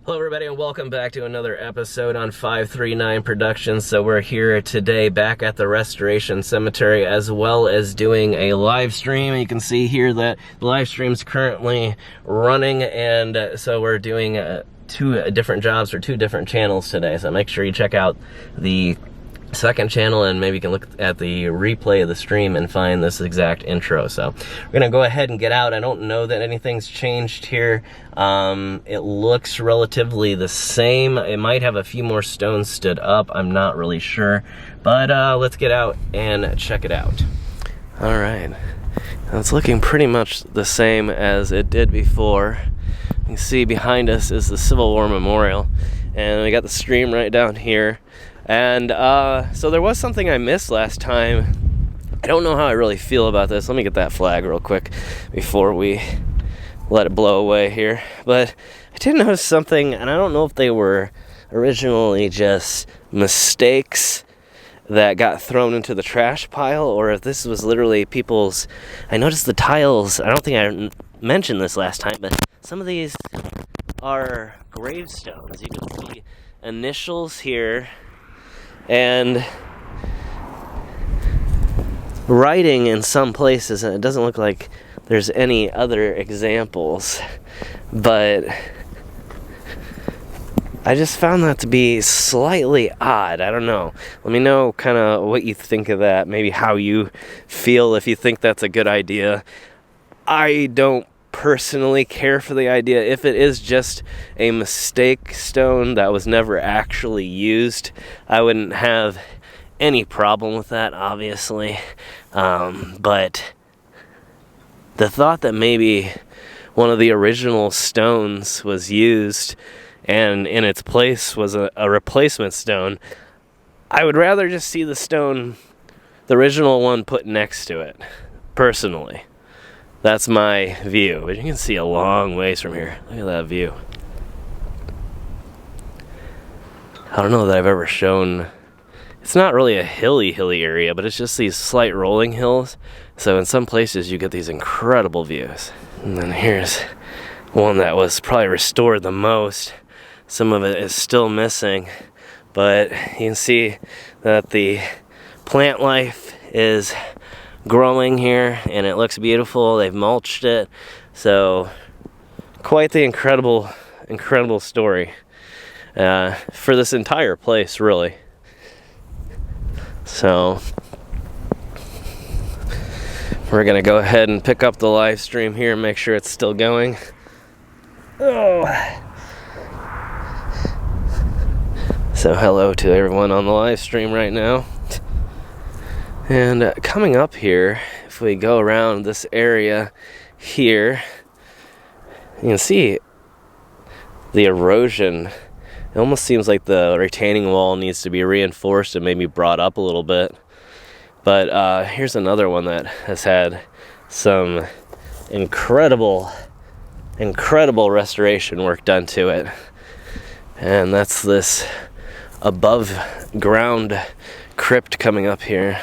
Hello everybody and welcome back to another episode on 539 Productions. So we're here today back at the Restoration Cemetery as well as doing a live stream. You can see here that the live stream's currently running, and so we're doing two different jobs for two different channels today. So make sure you check out the second channel and maybe you can look at the replay of the stream and find this exact intro. So we're gonna go ahead and get out. I don't know that anything's changed here. It looks relatively the same. It might have a few more stones stood up, I'm not really sure, but let's get out and check it out. All right, it's looking pretty much the same as it did before. You can see behind us is the Civil War Memorial, and we got the stream right down here. And so there was something I missed last time. I don't know how I really feel about this. Let me get that flag real quick before we let it blow away here. But I did notice something, and I don't know if they were originally just mistakes that got thrown into the trash pile, or if this was literally people's... I noticed the tiles, I don't think I mentioned this last time, but some of these are gravestones. You can see initials here, and writing in some places, and it doesn't look like there's any other examples, but I just found that to be slightly odd. I don't know. Let me know kind of what you think of that, maybe how you feel, if you think that's a good idea. I don't personally care for the idea. If it is just a mistake stone that was never actually used, I wouldn't have any problem with that, obviously. But the thought that maybe one of the original stones was used and in its place was a replacement stone, I would rather just see the stone, the original one, put next to it, personally. That's my view, but you can see a long ways from here. Look at that view. I don't know that I've ever shown... It's not really a hilly area, but it's just these slight rolling hills. So in some places you get these incredible views. And then here's one that was probably restored the most. Some of it is still missing, but you can see that the plant life is growing here, and it looks beautiful. They've mulched it, so quite the incredible story for this entire place, really. So we're gonna go ahead and pick up the live stream here and make sure it's still going. Oh, so hello to everyone on the live stream right now. And coming up here, if we go around this area here, you can see the erosion. It almost seems like the retaining wall needs to be reinforced and maybe brought up a little bit. But here's another one that has had some incredible restoration work done to it. And that's this above ground crypt coming up here.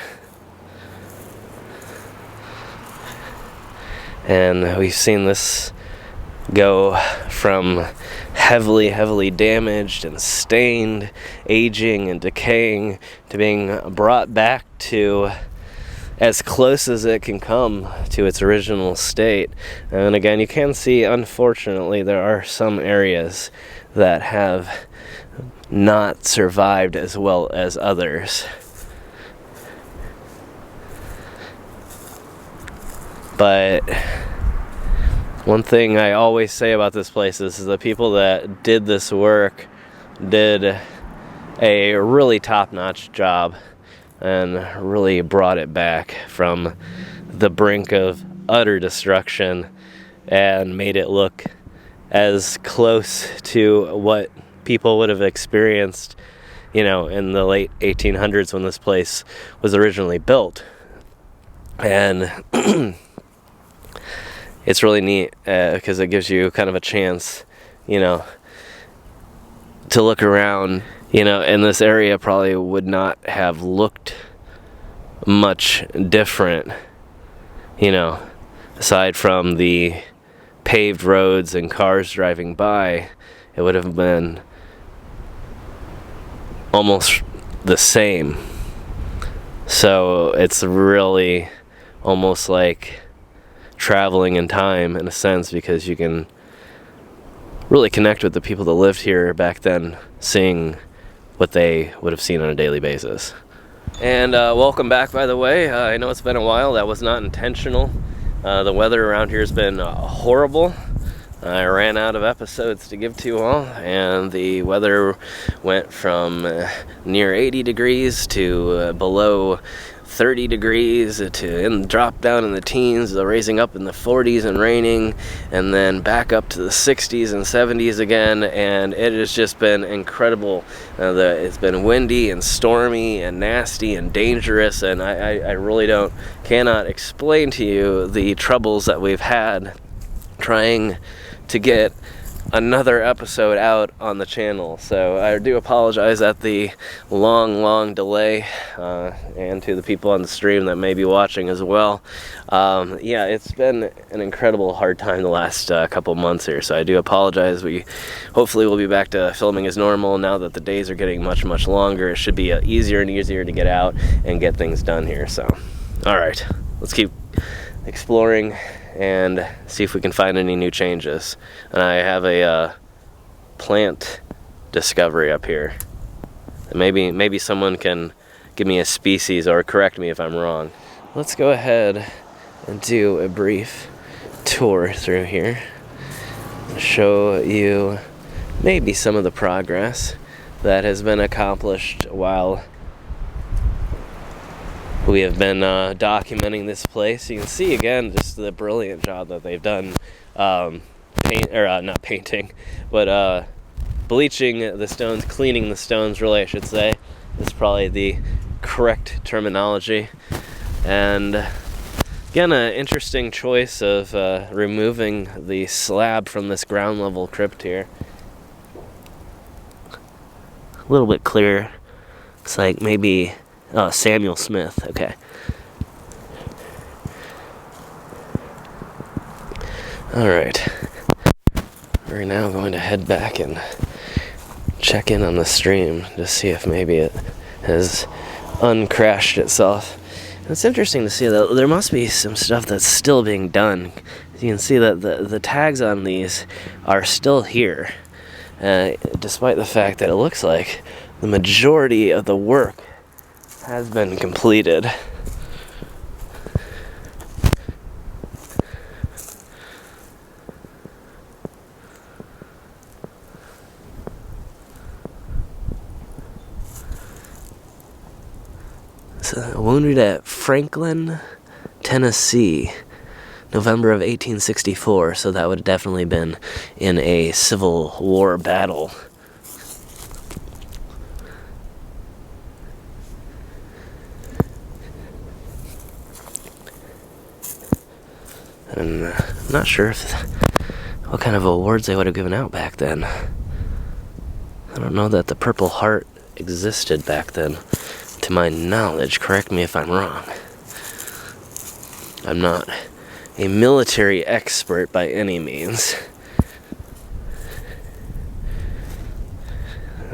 And we've seen this go from heavily damaged and stained, aging and decaying, to being brought back to as close as it can come to its original state. And again, you can see, unfortunately, there are some areas that have not survived as well as others. But one thing I always say about this place is the people that did this work did a really top-notch job and really brought it back from the brink of utter destruction and made it look as close to what people would have experienced, you know, in the late 1800s when this place was originally built. And it's really neat because it gives you kind of a chance, you know, to look around, you know, and this area probably would not have looked much different, you know, aside from the paved roads and cars driving by. it would have been almost the same. So it's really almost like traveling in time in a sense, because you can really connect with the people that lived here back then, seeing what they would have seen on a daily basis. And welcome back, by the way. I know it's been a while. That was not intentional. The weather around here has been horrible. I ran out of episodes to give to you all, and the weather went from near 80 degrees to below 30 degrees and dropped down in the teens, raising up in the 40s and raining, and then back up to the 60s and 70s again, and it has just been incredible. It's been windy and stormy and nasty and dangerous, and I really cannot explain to you the troubles that we've had trying to get another episode out on the channel. So I do apologize at the long delay, and to the people on the stream that may be watching as well. Yeah, it's been an incredible hard time the last couple months here, so I do apologize. We hopefully will be back to filming as normal now that the days are getting much longer. It should be easier and easier to get out and get things done here. So alright, let's keep exploring and see if we can find any new changes. And I have a plant discovery up here. Maybe someone can give me a species or correct me if I'm wrong. Let's go ahead and do a brief tour through here, show you maybe some of the progress that has been accomplished while we have been documenting this place. You can see again just the brilliant job that they've done, not painting, but bleaching the stones, cleaning the stones, really, I should say, is probably the correct terminology. And again, an interesting choice of removing the slab from this ground level crypt here. A little bit clearer. Looks like maybe Samuel Smith. Okay. Alright. We're now going to head back and check in on the stream to see if maybe it has uncrashed itself. And it's interesting to see that there must be some stuff that's still being done. You can see that the tags on these are still here, despite the fact that it looks like the majority of the work has been completed. So, wounded at Franklin, Tennessee, November of 1864, so that would have definitely been in a Civil War battle. And I'm not sure what kind of awards they would have given out back then. I don't know that the Purple Heart existed back then, to my knowledge. Correct me if I'm wrong. I'm not a military expert by any means.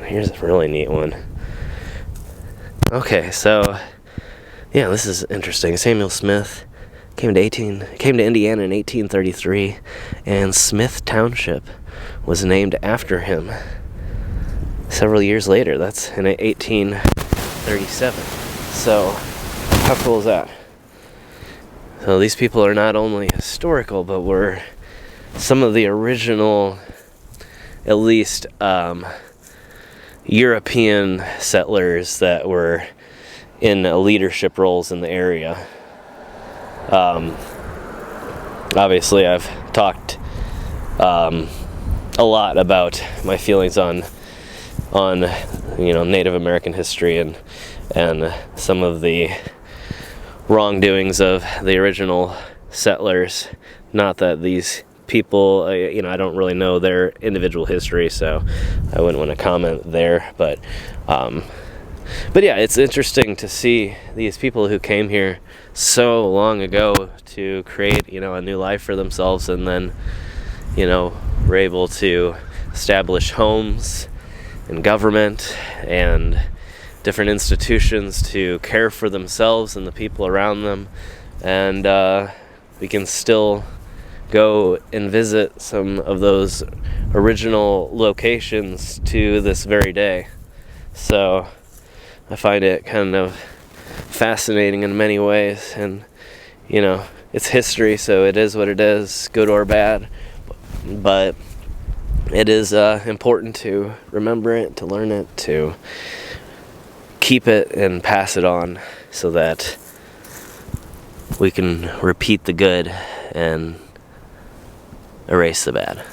Here's a really neat one. Okay, so yeah, this is interesting. Samuel Smith came to Indiana in 1833, and Smith Township was named after him several years later. That's in 1837. So how cool is that? So these people are not only historical, but were some of the original, at least European settlers that were in leadership roles in the area. Obviously, I've talked a lot about my feelings on Native American history and some of the wrongdoings of the original settlers. Not that these people, I don't really know their individual history, so I wouldn't want to comment there. But yeah, it's interesting to see these people who came here so long ago to create, a new life for themselves, and then, were able to establish homes and government and different institutions to care for themselves and the people around them. And we can still go and visit some of those original locations to this very day. So I find it kind of fascinating in many ways, and you know, it's history, so it is what it is, good or bad, but it is important to remember it, to learn it, to keep it and pass it on so that we can repeat the good and erase the bad.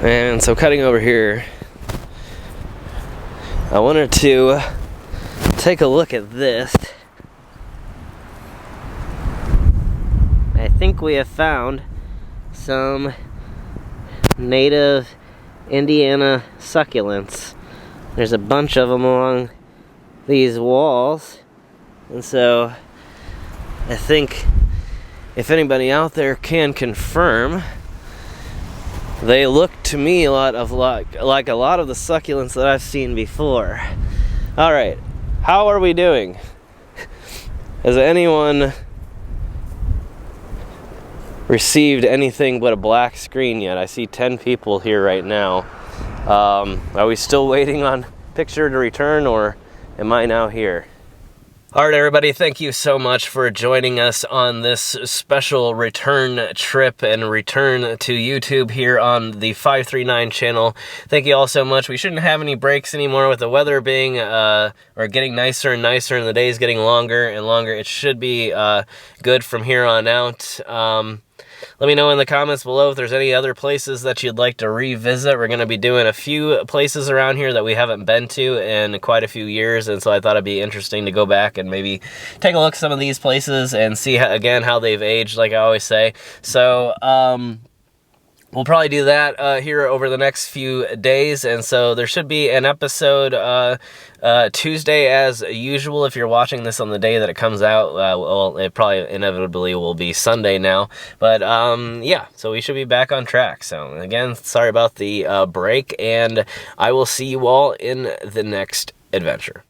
And so cutting over here, I wanted to take a look at this. I think we have found some native Indiana succulents. There's a bunch of them along these walls, and so I think if anybody out there can confirm, they look to me a lot like a lot of the succulents that I've seen before. All right, how are we doing? Has anyone received anything but a black screen yet? I see 10 people here right now. Are we still waiting on picture to return, or am I now here? All right, everybody, thank you so much for joining us on this special return trip and return to YouTube here on the 539 channel. Thank you all so much. We shouldn't have any breaks anymore with the weather being, or getting nicer and nicer and the days getting longer and longer. It should be good from here on out. Let me know in the comments below if there's any other places that you'd like to revisit. We're going to be doing a few places around here that we haven't been to in quite a few years, and so I thought it'd be interesting to go back and maybe take a look at some of these places and see, again, how they've aged, like I always say. So, we'll probably do that here over the next few days, and so there should be an episode Tuesday as usual. If you're watching this on the day that it comes out, well, it probably inevitably will be Sunday now, but yeah, so we should be back on track. So again, sorry about the break, and I will see you all in the next adventure.